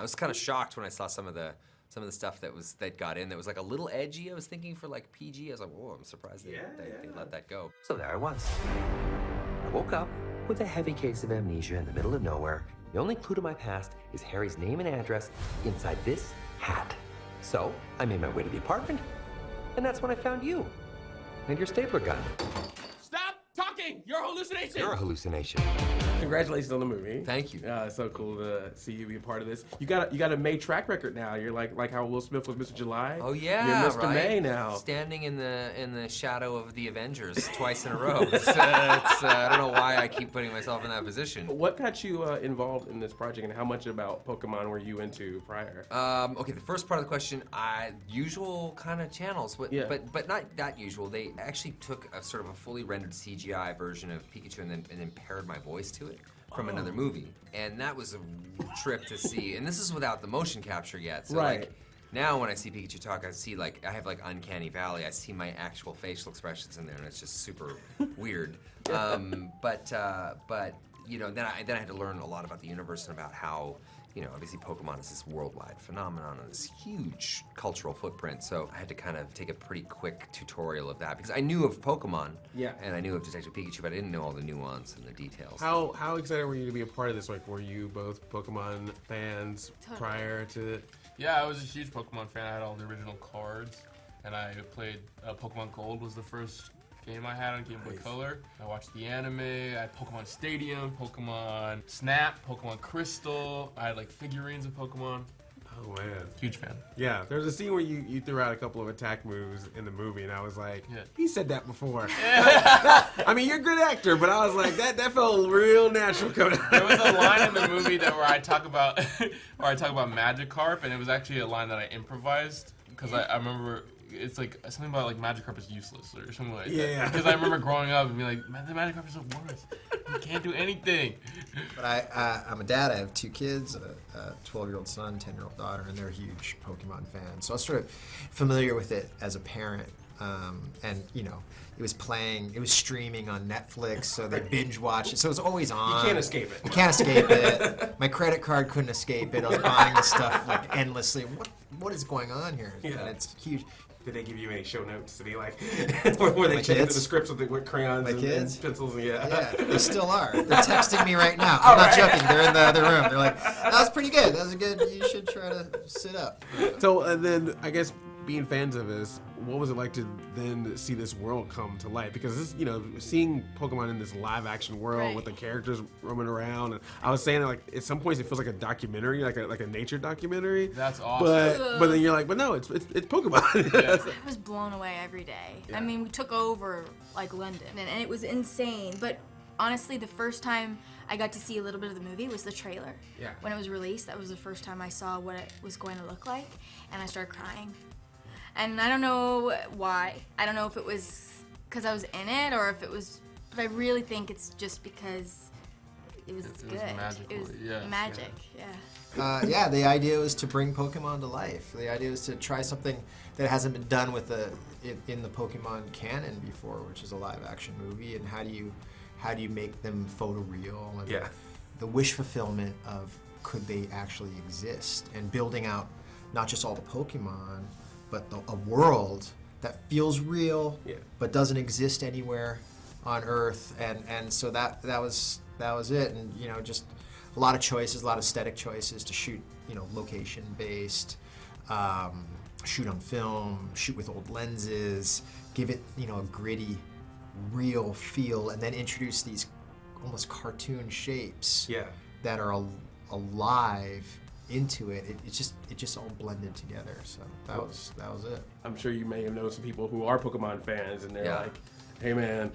was kind of shocked when I saw some of the stuff that got in that was like a little edgy. I was thinking for like PG. I was like, whoa, I'm surprised they let that go. So there I was. I woke up with a heavy case of amnesia in the middle of nowhere. The only clue to my past is Harry's name and address inside this hat. So I made my way to the apartment, and that's when I found you and your stapler gun. Stop talking! You're a hallucination! You're a hallucination. Congratulations on the movie. Thank you. It's so cool to see you be a part of this. You got a May track record now. You're like how Will Smith was Mr. July. Oh yeah, you're Mr. right? May now. Standing in the shadow of the Avengers twice in a row. I don't know why I keep putting myself in that position. What got you involved in this project, and how much about Pokemon were you into prior? Okay, the first part of the question, usual kind of channels, but not that usual. They actually took a sort of a fully rendered CGI version of Pikachu and then paired my voice to it from another movie, and that was a trip to see. And this is without the motion capture yet. So right. like now when I see Pikachu talk, I have like uncanny valley. I see my actual facial expressions in there, and it's just super weird. But you know, then I had to learn a lot about the universe and about how, you know, obviously Pokemon is this worldwide phenomenon and this huge cultural footprint. So I had to kind of take a pretty quick tutorial of that because I knew of Pokemon, and I knew of Detective Pikachu, but I didn't know all the nuance and the details. How excited were you to be a part of this? Like, were you both Pokemon fans prior to? Yeah, I was a huge Pokemon fan. I had all the original cards, and I played Pokemon Gold was the first game I had on Game Boy Color. I watched the anime. I had Pokemon Stadium, Pokemon Snap, Pokemon Crystal. I had like figurines of Pokemon. Oh man, huge fan. Yeah, there's a scene where you threw out a couple of attack moves in the movie, and I was like, he said that before. I mean, you're a good actor, but I was like, that felt real natural coming out. There was a line in the movie where I talk about Magikarp, and it was actually a line that I improvised because I remember. It's like something about like Magikarp is useless or something like that. Because I remember growing up and being like, the Magikarp is the worst. You can't do anything. But I'm a dad. I have 2 kids, a 12-year-old son, 10-year-old daughter, and they're huge Pokemon fans. So I was sort of familiar with it as a parent. And you know, it was streaming on Netflix, so they binge watched it. So it was always on. You can't escape it. You can't escape it. My credit card couldn't escape it. I was buying this stuff like endlessly. What is going on here? Yeah. And it's huge. Did they give you any show notes? Did he like where they check into the scripts with crayons and pencils? And yeah, they still are. They're texting me right now. I'm not joking. They're in the other room. They're like, that was pretty good. That was good. You should try to sit up. So and then I guess being fans of this, what was it like to then see this world come to life? Because this, you know, seeing Pokemon in this live action world with the characters roaming around, and I was saying like at some points it feels like a documentary, like a nature documentary. That's awesome. But then you're like, but no, it's Pokemon. I was blown away every day. I mean, we took over like London, and it was insane. But honestly, the first time I got to see a little bit of the movie was the trailer. Yeah. When it was released, that was the first time I saw what it was going to look like, and I started crying. And I don't know why. I don't know if it was because I was in it or if it was, but I really think it's just because it was good. Magical. It was magic, yeah, the idea was to bring Pokemon to life. The idea was to try something that hasn't been done with in the Pokemon canon before, which is a live-action movie. And how do you make them photoreal? And the wish fulfillment of could they actually exist, and building out not just all the Pokemon, but a world that feels real, but doesn't exist anywhere on Earth, and so that was it, and you know, just a lot of choices, a lot of aesthetic choices to shoot, you know, location based, shoot on film, shoot with old lenses, give it, you know, a gritty, real feel, and then introduce these almost cartoon shapes that are alive into it. It just all blended together. So that was it. I'm sure you may have known some people who are Pokemon fans, and they're like, "Hey, man."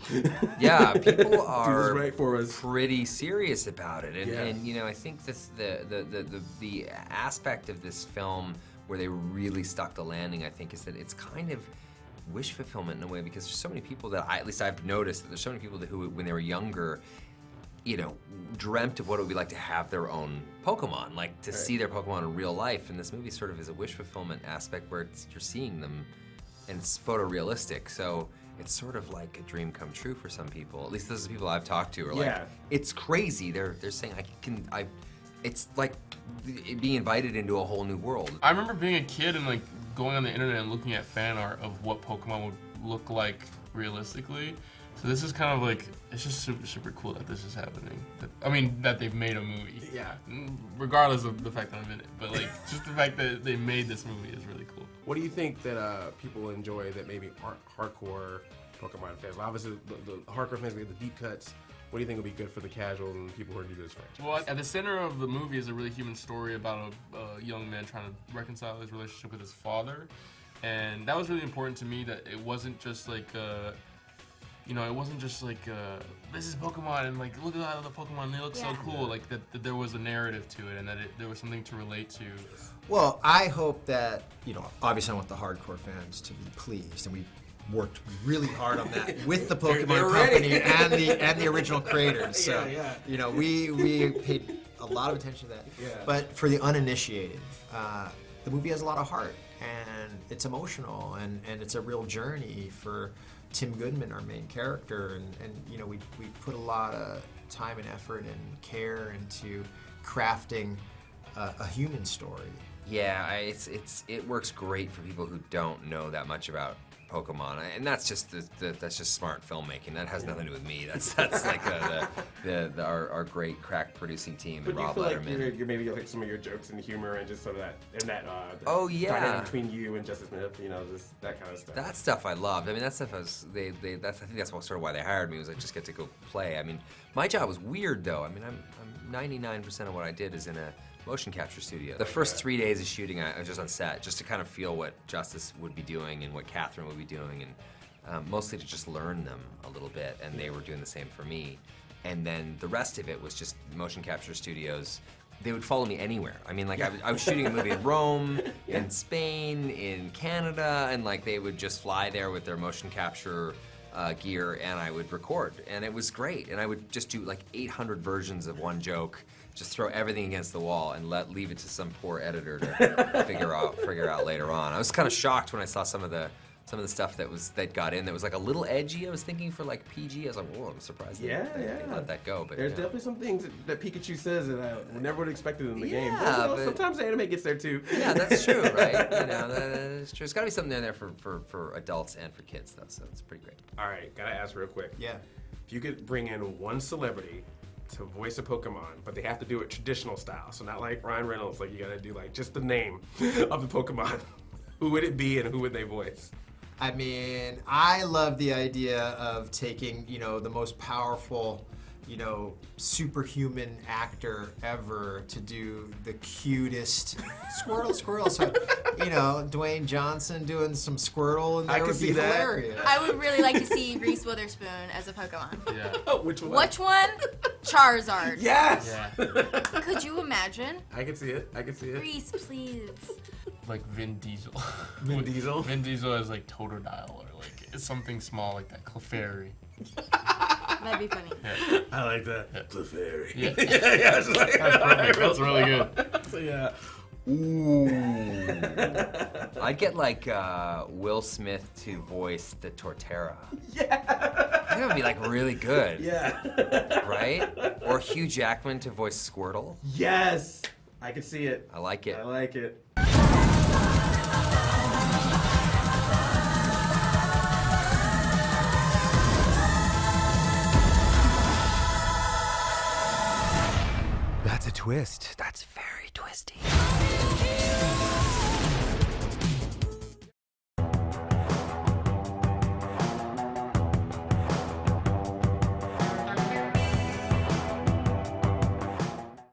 Yeah, people are right for us. Pretty serious about it, and you know, I think this the aspect of this film where they really stuck the landing, I think, is that it's kind of wish fulfillment in a way, because there's so many people that at least I've noticed that there's so many people who, when they were younger, you know, dreamt of what it would be like to have their own Pokemon, like to see their Pokemon in real life. And this movie sort of is a wish fulfillment aspect where you're seeing them and it's photorealistic. So it's sort of like a dream come true for some people. At least those are the people I've talked to are like, it's crazy. They're saying, it's like being invited into a whole new world. I remember being a kid and like going on the internet and looking at fan art of what Pokemon would look like realistically. So this is kind of like, it's just super, super cool that this is happening. I mean, that they've made a movie. Yeah. Regardless of the fact that I'm in it. But like, just the fact that they made this movie is really cool. What do you think that people enjoy that maybe aren't hardcore Pokemon fans? Obviously, the hardcore fans, we have the deep cuts. What do you think would be good for the casuals and people who are new to this franchise? Well, at the center of the movie is a really human story about a young man trying to reconcile his relationship with his father. And that was really important to me, that it wasn't just like, it wasn't just like, this is Pokemon and like, look at all the Pokemon, they look so cool. Like that there was a narrative to it and that there was something to relate to. Well, I hope that, obviously I want the hardcore fans to be pleased, and we worked really hard on that with the Pokemon Company and the original creators. So, we paid a lot of attention to that. Yeah. But for the uninitiated, the movie has a lot of heart, and it's emotional, and it's a real journey for Tim Goodman, our main character, and we put a lot of time and effort and care into crafting a human story. Yeah, it works great for people who don't know that much about Pokemon, and that's just that's just smart filmmaking. That has nothing to do with me. That's like our great crack producing team and Rob Letterman. But you feel like you're maybe like some of your jokes and humor and just sort of that dynamic between you and Justice Smith, that kind of stuff. That stuff I loved. I mean, that stuff I think that's sort of why they hired me, was I just get to go play. I mean, my job was weird though. I mean, I'm 99% of what I did is in a motion capture studio. The first 3 days of shooting, I was just on set, just to kind of feel what Justice would be doing and what Kathryn would be doing, and mostly to just learn them a little bit, and they were doing the same for me. And then the rest of it was just motion capture studios. They would follow me anywhere. I mean, like I was shooting a movie in Rome, in Spain, in Canada, and like they would just fly there with their motion capture gear, and I would record, and it was great. And I would just do like 800 versions of one joke, just throw everything against the wall and leave it to some poor editor to figure out later on. I was kind of shocked when I saw some of the stuff that got in that was like a little edgy. I was thinking for like PG. I was like, whoa, I'm surprised they let that go. But there's definitely some things that Pikachu says that I never would have expected in the game. Yeah, but sometimes the anime gets there too. Yeah, that's true, right? That is true. There's got to be something in there for adults and for kids, though. So it's pretty great. All right, gotta ask real quick. Yeah. If you could bring in one celebrity to voice a Pokemon, but they have to do it traditional style, so not like Ryan Reynolds, like you gotta do like just the name of the Pokemon. Who would it be and who would they voice? I mean, I love the idea of taking, the most powerful, superhuman actor ever to do the cutest Squirtle. So, Dwayne Johnson doing some Squirtle, and that would be hilarious. I would really like to see Reese Witherspoon as a Pokemon. Yeah. Which one? Which one? Charizard. Yes! Yeah. Could you imagine? I can see it. Reese, please. Like Vin Diesel. Vin Diesel? Vin Diesel is like Totodile or like it's something small like that. Clefairy. That'd be funny. Yeah. I like that. Clefairy. Yeah. yeah, it's like, That's perfect. That's really good. So yeah. Ooh. I'd get like Will Smith to voice the Torterra. Yeah. I think that would be like really good. Yeah. Right? Or Hugh Jackman to voice Squirtle. Yes. I can see it. I like it. I like it. That's a twist. That's very twisty.